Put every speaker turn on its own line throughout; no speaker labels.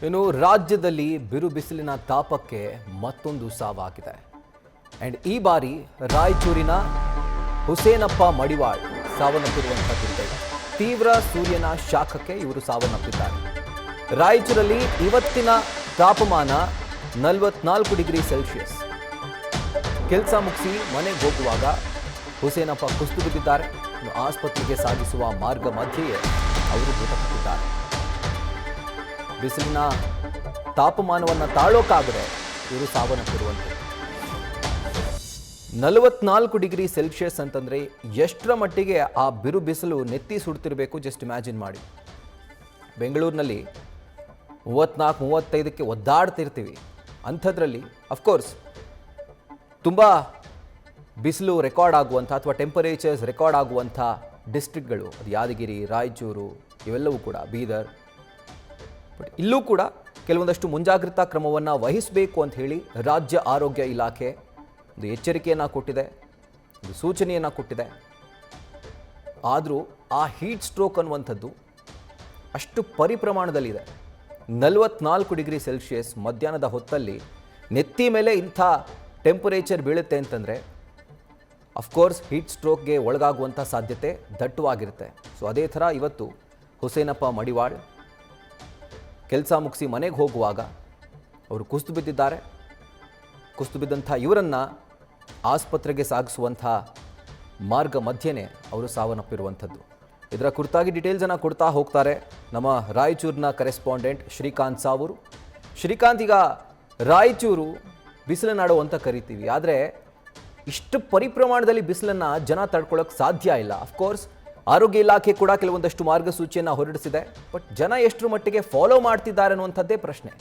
ಇನ್ನು ರಾಜ್ಯದಲ್ಲಿ ಬಿರು ಬಿಸಿಲಿನ ತಾಪಕ್ಕೆ ಮತ್ತೊಂದು ಸಾವಾಗಿದೆ. ಅಂಡ್ ಈ ಬಾರಿ ರಾಯಚೂರಿನ ಹುಸೇನಪ್ಪ ಮಡಿವಾಳ್ ಸಾವನ್ನಪ್ಪಿರುವಂಥದ್ದು. ತೀವ್ರ ಸೂರ್ಯನ ಶಾಖಕ್ಕೆ ಇವರು ಸಾವನ್ನಪ್ಪಿದ್ದಾರೆ. ರಾಯಚೂರಲ್ಲಿ ಇವತ್ತಿನ ತಾಪಮಾನ 44 ಡಿಗ್ರಿ ಸೆಲ್ಸಿಯಸ್. ಕೆಲಸ ಮುಗಿಸಿ ಮನೆಗೆ ಹೋಗುವಾಗ ಹುಸೇನಪ್ಪ ಕುಸಿದು ಬಿದ್ದಿದ್ದಾರೆ. ಆಸ್ಪತ್ರೆಗೆ ಸಾಗಿಸುವ ಮಾರ್ಗ ಮಧ್ಯೆಯೇ ಅವರು ಮೃತಪಟ್ಟಿದ್ದಾರೆ. ಬಿಸಿಲಿನ ತಾಪಮಾನವನ್ನು ತಾಳೋಕ್ಕಾಗದೆ ಇವರು ಸಾವನ್ನಪ್ಪಿರುವಂಥದ್ದು. 44 ಡಿಗ್ರಿ ಸೆಲ್ಸಿಯಸ್ ಅಂತಂದರೆ ಎಷ್ಟರ ಮಟ್ಟಿಗೆ ಆ ಬಿರು ಬಿಸಿಲು ನೆತ್ತಿ ಸುಡ್ತಿರಬೇಕು, ಜಸ್ಟ್ ಇಮ್ಯಾಜಿನ್ ಮಾಡಿ. ಬೆಂಗಳೂರಿನಲ್ಲಿ 34-35ಕ್ಕೆ ಒದ್ದಾಡ್ತಿರ್ತೀವಿ. ಅಂಥದ್ರಲ್ಲಿ ಅಫ್ಕೋರ್ಸ್ ತುಂಬ ಬಿಸಿಲು ರೆಕಾರ್ಡ್ ಆಗುವಂಥ ಅಥವಾ ಟೆಂಪರೇಚರ್ಸ್ ರೆಕಾರ್ಡ್ ಆಗುವಂಥ ಡಿಸ್ಟ್ರಿಕ್ಟ್ಗಳು ಅದು ಯಾದಗಿರಿ, ರಾಯಚೂರು, ಇವೆಲ್ಲವೂ ಕೂಡ, ಬೀದರ್. ಬಟ್ ಇಲ್ಲೂ ಕೂಡ ಕೆಲವೊಂದಷ್ಟು ಮುಂಜಾಗ್ರತಾ ಕ್ರಮವನ್ನು ವಹಿಸಬೇಕು ಅಂತ ಹೇಳಿ ರಾಜ್ಯ ಆರೋಗ್ಯ ಇಲಾಖೆ ಒಂದು ಎಚ್ಚರಿಕೆಯನ್ನು ಕೊಟ್ಟಿದೆ, ಒಂದು ಸೂಚನೆಯನ್ನು ಕೊಟ್ಟಿದೆ. ಆದರೂ ಆ ಹೀಟ್ ಸ್ಟ್ರೋಕ್ ಅನ್ನುವಂಥದ್ದು ಅಷ್ಟು ಪರಿಪ್ರಮಾಣದಲ್ಲಿದೆ. 44 ಡಿಗ್ರಿ ಸೆಲ್ಸಿಯಸ್ ಮಧ್ಯಾಹ್ನದ ಹೊತ್ತಲ್ಲಿ ನೆತ್ತಿ ಮೇಲೆ ಇಂಥ ಟೆಂಪರೇಚರ್ ಬೀಳುತ್ತೆ ಅಂತಂದರೆ ಅಫ್ಕೋರ್ಸ್ ಹೀಟ್ ಸ್ಟ್ರೋಕ್ಗೆ ಒಳಗಾಗುವಂಥ ಸಾಧ್ಯತೆ ದಟ್ಟವಾಗಿರುತ್ತೆ. ಸೊ ಅದೇ ಥರ ಇವತ್ತು ಹುಸೇನಪ್ಪ ಮಡಿವಾಳ್ ಕೆಲಸ ಮುಗಿಸಿ ಮನೆಗೆ ಹೋಗುವಾಗ ಅವರು ಕುಸಿದು ಬಿದ್ದಿದ್ದಾರೆ. ಕುಸಿದು ಬಿದ್ದಂಥ ಇವರನ್ನು ಆಸ್ಪತ್ರೆಗೆ ಸಾಗಿಸುವಂಥ ಮಾರ್ಗ ಮಧ್ಯೆನೇ ಅವರು ಸಾವನ್ನಪ್ಪಿರುವಂಥದ್ದು. ಇದರ ಕುರಿತಾಗಿ ಡೀಟೇಲ್ಸನ್ನು ಕೊಡ್ತಾ ಹೋಗ್ತಾರೆ ನಮ್ಮ ರಾಯಚೂರಿನ ಕರೆಸ್ಪಾಂಡೆಂಟ್ ಶ್ರೀಕಾಂತ್ ಸಾವೂರು. ಶ್ರೀಕಾಂತ್, ಈಗ ರಾಯಚೂರು ಬಿಸಿಲನಾಡು ಅಂತ ಕರಿತೀವಿ, ಆದರೆ ಇಷ್ಟು ಪರಿಪ್ರಮಾಣದಲ್ಲಿ ಬಿಸಿಲನ್ನು ಜನ ತಡ್ಕೊಳ್ಳೋಕೆ ಸಾಧ್ಯ ಇಲ್ಲ. ಅಫ್ಕೋರ್ಸ್ ಆರೋಗ್ಯ ಇಲಾಖೆ ಕೂಡ ಕೆಲವೊಂದಷ್ಟು ಮಾರ್ಗಸೂಚಿಯನ್ನು ಹೊರಡಿಸಿದೆ. ಬಟ್ ಜನ ಎಷ್ಟರ ಮಟ್ಟಿಗೆ ಫಾಲೋ ಮಾಡ್ತಿದ್ದಾರೆ ಅನ್ನುವಂಥದ್ದೇ ಪ್ರಶ್ನೆ.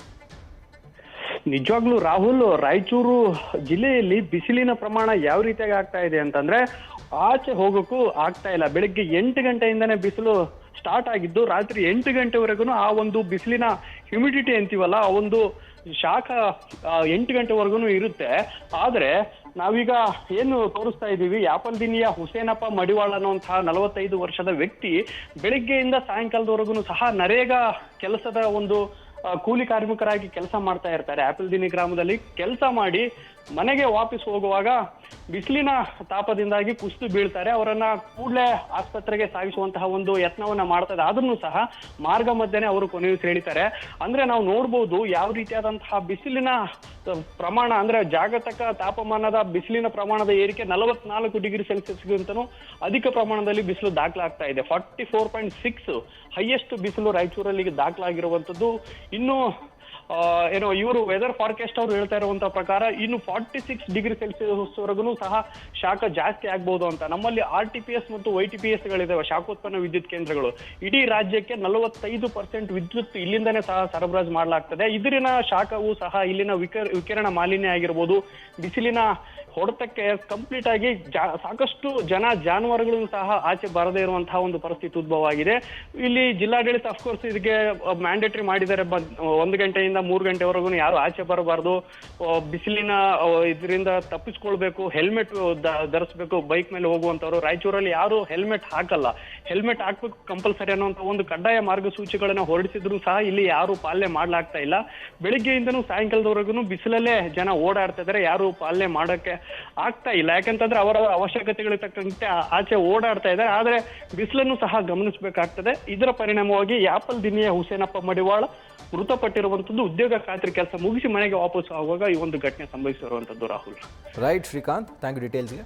ನಿಜವಾಗ್ಲೂ ರಾಹುಲ್, ರಾಯಚೂರು ಜಿಲ್ಲೆಯಲ್ಲಿ ಬಿಸಿಲಿನ ಪ್ರಮಾಣ ಯಾವ ರೀತಿಯಾಗಿ ಆಗ್ತಾ ಇದೆ ಅಂತಂದ್ರೆ ಆಚೆ ಹೋಗೋಕ್ಕೂ ಆಗ್ತಾ ಇಲ್ಲ. ಬೆಳಿಗ್ಗೆ 8 ಗಂಟೆಯಿಂದನೇ ಬಿಸಿಲು ಸ್ಟಾರ್ಟ್ ಆಗಿದ್ದು ರಾತ್ರಿ 8 ಗಂಟೆವರೆಗೂ ಆ ಒಂದು ಬಿಸಿಲಿನ ಹ್ಯುಮಿಡಿಟಿ ಅಂತೀವಲ್ಲ, ಆ ಒಂದು ಶಾಖ 8 ಗಂಟೆವರೆಗೂ ಇರುತ್ತೆ. ಆದ್ರೆ ನಾವೀಗ ಏನು ತೋರಿಸ್ತಾ ಇದ್ದೀವಿ, ಯಾಪಲ್ದಿನಿಯ ಹುಸೇನಪ್ಪ ಮಡಿವಾಳ್ ಅನ್ನುವಂತಹ 45 ವರ್ಷದ ವ್ಯಕ್ತಿ ಬೆಳಿಗ್ಗೆಯಿಂದ ಸಾಯಂಕಾಲದವರೆಗೂ ಸಹ ನರೇಗಾ ಕೆಲಸದ ಒಂದು ಕೂಲಿ ಕಾರ್ಮಿಕರಾಗಿ ಕೆಲಸ ಮಾಡ್ತಾ ಇರ್ತಾರೆ. ಆಪಲ್ದಿನಿ ಗ್ರಾಮದಲ್ಲಿ ಕೆಲಸ ಮಾಡಿ ಮನೆಗೆ ವಾಪಸ್ ಹೋಗುವಾಗ ಬಿಸಿಲಿನ ತಾಪದಿಂದಾಗಿ ಕುಸಿದು ಬೀಳ್ತಾರೆ. ಅವರನ್ನ ಕೂಡಲೇ ಆಸ್ಪತ್ರೆಗೆ ಸಾಗಿಸುವಂತಹ ಒಂದು ಯತ್ನವನ್ನ ಮಾಡ್ತಾರೆ. ಆದ್ರೂ ಸಹ ಮಾರ್ಗ ಮಧ್ಯೆನೆ ಅವರು ಕೊನೆಯುಸಿರೆಳಿತಾರೆ. ಅಂದ್ರೆ ನಾವು ನೋಡ್ಬೋದು ಯಾವ ರೀತಿಯಾದಂತಹ ಬಿಸಿಲಿನ ಪ್ರಮಾಣ, ಅಂದ್ರೆ ಜಾಗತಿಕ ತಾಪಮಾನದ ಬಿಸಿಲಿನ ಪ್ರಮಾಣದ ಏರಿಕೆ 44 ಡಿಗ್ರಿ ಸೆಲ್ಸಿಯಸ್ಗಿಂತನೂ ಅಧಿಕ ಪ್ರಮಾಣದಲ್ಲಿ ಬಿಸಿಲು ದಾಖಲಾಗ್ತಾ ಇದೆ. 44.6 ಹೈಯೆಸ್ಟ್ ಬಿಸಿಲು ರಾಯಚೂರಲ್ಲಿ ದಾಖಲಾಗಿರುವಂತದ್ದು. ಇನ್ನು ಏನೋ ಇವರು ವೆದರ್ ಫಾರ್ಕಾಸ್ಟ್ ಅವರು ಹೇಳ್ತಾ ಇರುವಂತ ಪ್ರಕಾರ ಇನ್ನು 46 ಡಿಗ್ರಿ ಸೆಲ್ಸಿಯಸ್ ವರೆಗೂ ಸಹ ಶಾಖ ಜಾಸ್ತಿ ಆಗ್ಬಹುದು ಅಂತ. ನಮ್ಮಲ್ಲಿ RTPS ಮತ್ತು YTPS ಗಳಿದಾವೆ, ಶಾಖೋತ್ಪನ್ನ ವಿದ್ಯುತ್ ಕೇಂದ್ರಗಳು. ಇಡೀ ರಾಜ್ಯಕ್ಕೆ 45% ವಿದ್ಯುತ್ ಇಲ್ಲಿಂದನೇ ಸಹ ಸರಬರಾಜು ಮಾಡಲಾಗ್ತದೆ. ಇದರಿನ ಶಾಖವು ಸಹ ಇಲ್ಲಿನ ವಿಕಿರಣ ಮಾಲಿನ್ಯ ಆಗಿರ್ಬೋದು, ಬಿಸಿಲಿನ ಹೊಡೆತಕ್ಕೆ ಕಂಪ್ಲೀಟ್ ಆಗಿ ಸಾಕಷ್ಟು ಜನ ಜಾನುವಾರುಗಳು ಸಹ ಆಚೆ ಬರದೇ ಇರುವಂತಹ ಒಂದು ಪರಿಸ್ಥಿತಿ ಉದ್ಭವ ಆಗಿದೆ. ಇಲ್ಲಿ ಜಿಲ್ಲಾಡಳಿತ ಅಫ್ಕೋರ್ಸ್ ಇದಕ್ಕೆ ಮ್ಯಾಂಡೇಟರಿ ಮಾಡಿದ್ದಾರೆ. 1 ಗಂಟೆಯಿಂದ 3 ಗಂಟೆವರೆಗೂ ಯಾರು ಆಚೆ ಬರಬಾರ್ದು, ಬಿಸಿಲಿನ ಇದರಿಂದ ತಪ್ಪಿಸ್ಕೊಳ್ಬೇಕು, ಹೆಲ್ಮೆಟ್ ಧರಿಸಬೇಕು. ಬೈಕ್ ಮೇಲೆ ಹೋಗುವಂತವ್ರು ರಾಯಚೂರಲ್ಲಿ ಯಾರು ಹೆಲ್ಮೆಟ್ ಹಾಕಲ್ಲ, ಹೆಲ್ಮೆಟ್ ಹಾಕ್ಬೇಕು ಕಂಪಲ್ಸರಿ ಅನ್ನುವಂತ ಒಂದು ಕಡ್ಡಾಯ ಮಾರ್ಗಸೂಚಿಗಳನ್ನ ಹೊರಡಿಸಿದ್ರು ಸಹ ಇಲ್ಲಿ ಯಾರು ಪಾಲನೆ ಮಾಡ್ಲಾಗ್ತಾ ಇಲ್ಲ. ಬೆಳಿಗ್ಗೆಯಿಂದನೂ ಸಾಯಂಕಾಲದವರೆಗೂ ಬಿಸಿಲಲ್ಲೇ ಜನ ಓಡಾಡ್ತಾ ಇದ್ದಾರೆ, ಯಾರು ಪಾಲನೆ ಮಾಡಕ್ಕೆ ಆಗ್ತಾ ಇಲ್ಲ. ಯಾಕಂತಂದ್ರೆ ಅವರ ಅವಶ್ಯಕತೆಗಳಿಗೆ ತಕ್ಕಂತೆ ಆಚೆ ಓಡಾಡ್ತಾ ಇದ್ದಾರೆ. ಆದ್ರೆ ಬಿಸಿಲನ್ನು ಸಹ ಗಮನಿಸಬೇಕಾಗ್ತದೆ. ಇದರ ಪರಿಣಾಮವಾಗಿ ಯಾಪಲ್ದಿನಿಯ ಹುಸೇನಪ್ಪ ಮಡಿವಾಳ್ ಮೃತಪಟ್ಟಿರುವಂತದ್ದು ಉದ್ಯೋಗ ಖಾತ್ರಿ ಕೆಲಸ ಮುಗಿಸಿ ಮನೆಗೆ ವಾಪಸ್ ಆಗುವಾಗ ಈ ಒಂದು ಘಟನೆ ಸಂಭವಿಸಿರುವಂತದ್ದು. Rahul.
Right Srikanth, thank you ಡೀಟೇಲ್ಸ್ಗೆ.